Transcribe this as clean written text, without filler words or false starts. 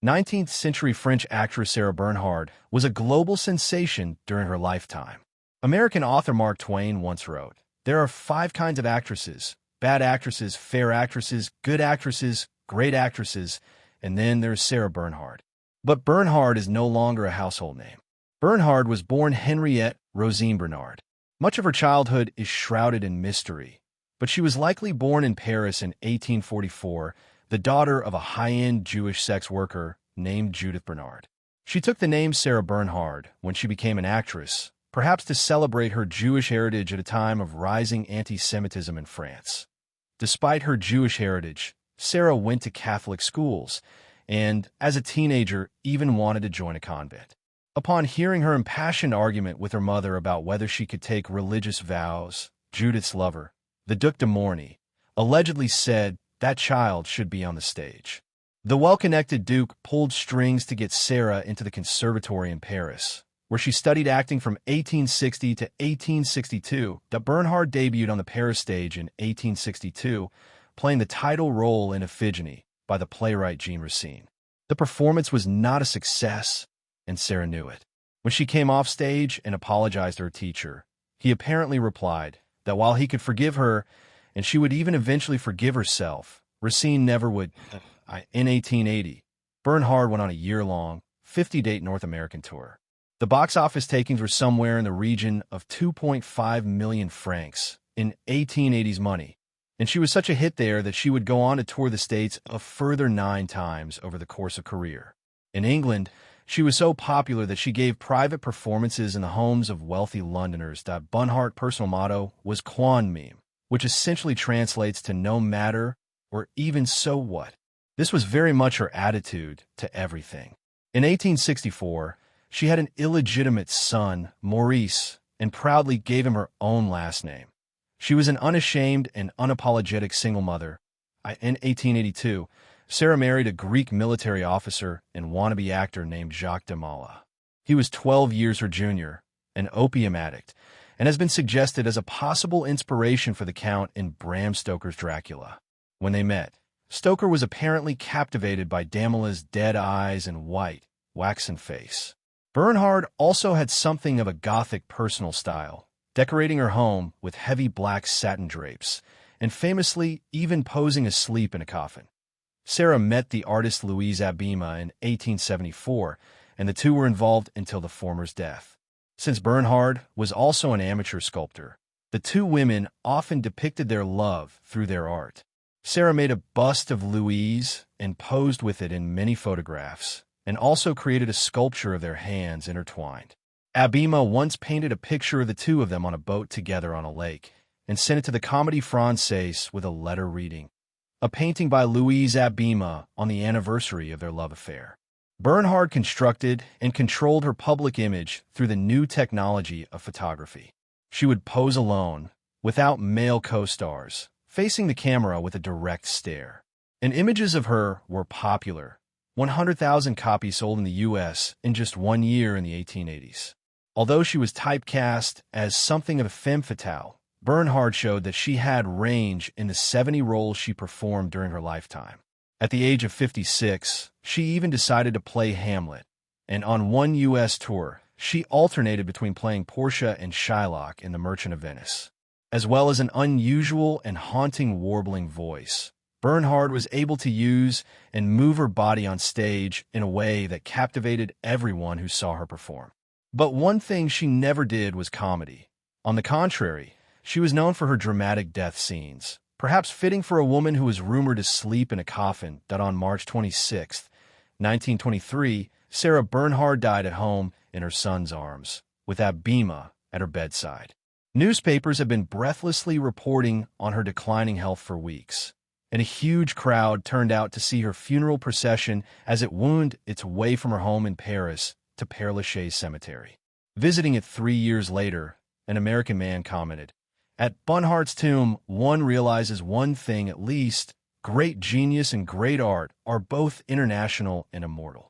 19th-century French actress Sarah Bernhardt was a global sensation during her lifetime. American author Mark Twain once wrote, "There are 5 kinds of actresses: bad actresses, fair actresses, good actresses, great actresses, and then there's Sarah Bernhardt." But Bernhard is no longer a household name. Bernhard was born Henriette Rosine Bernard. Much of her childhood is shrouded in mystery, but she was likely born in Paris in 1844, the daughter of a high-end Jewish sex worker named Judith Bernard. She took the name Sarah Bernhardt when she became an actress, perhaps to celebrate her Jewish heritage at a time of rising anti-Semitism in France. Despite her Jewish heritage, Sarah went to Catholic schools and, as a teenager, even wanted to join a convent. Upon hearing her impassioned argument with her mother about whether she could take religious vows, Judith's lover, the Duc de Morny, allegedly said that child should be on the stage. The well-connected Duke pulled strings to get Sarah into the conservatory in Paris, where she studied acting from 1860 to 1862. Bernhard debuted on the Paris stage in 1862, playing the title role in Iphigenie by the playwright Jean Racine. The performance was not a success, and Sarah knew it. When she came off stage and apologized to her teacher, he apparently replied that while he could forgive her, and she would even eventually forgive herself, Racine never would. In 1880, Bernhard went on a year-long, 50-date North American tour. The box office takings were somewhere in the region of 2.5 million francs in 1880's money, and she was such a hit there that she would go on to tour the States a further 9 times over the course of career. In England, she was so popular that she gave private performances in the homes of wealthy Londoners. Bernhardt's personal motto was "Quan Meme," which essentially translates to "no matter" or "even so what." This was very much her attitude to everything. In 1864, she had an illegitimate son, Maurice, and proudly gave him her own last name. She was an unashamed and unapologetic single mother. In 1882, Sarah married a Greek military officer and wannabe actor named Jacques de Mala. He was 12 years her junior, an opium addict, and has been suggested as a possible inspiration for the Count in Bram Stoker's Dracula. When they met, Stoker was apparently captivated by Damala's dead eyes and white, waxen face. Bernhard also had something of a Gothic personal style, decorating her home with heavy black satin drapes, and famously even posing asleep in a coffin. Sarah met the artist Louise Abima in 1874, and the two were involved until the former's death. Since Bernhard was also an amateur sculptor, the two women often depicted their love through their art. Sarah made a bust of Louise and posed with it in many photographs, and also created a sculpture of their hands intertwined. Abima once painted a picture of the two of them on a boat together on a lake, and sent it to the Comédie Française with a letter reading, "A painting by Louise Abima on the anniversary of their love affair." Bernhard constructed and controlled her public image through the new technology of photography. She would pose alone, without male co-stars, facing the camera with a direct stare. And images of her were popular. 100,000 copies sold in the U.S. in just 1 year in the 1880s. Although she was typecast as something of a femme fatale, Bernhard showed that she had range in the 70 roles she performed during her lifetime. At the age of 56, she even decided to play Hamlet, and on one U.S. tour, she alternated between playing Portia and Shylock in The Merchant of Venice. As well as an unusual and haunting warbling voice, Bernhard was able to use and move her body on stage in a way that captivated everyone who saw her perform. But one thing she never did was comedy. On the contrary, she was known for her dramatic death scenes, perhaps fitting for a woman who was rumored to sleep in a coffin. On March 26, 1923, Sarah Bernhardt died at home in her son's arms, with Abima at her bedside. Newspapers have been breathlessly reporting on her declining health for weeks, and a huge crowd turned out to see her funeral procession as it wound its way from her home in Paris to Père Lachaise Cemetery. Visiting it 3 years later, an American man commented, "At Bernhardt's tomb, one realizes one thing at least: great genius and great art are both international and immortal."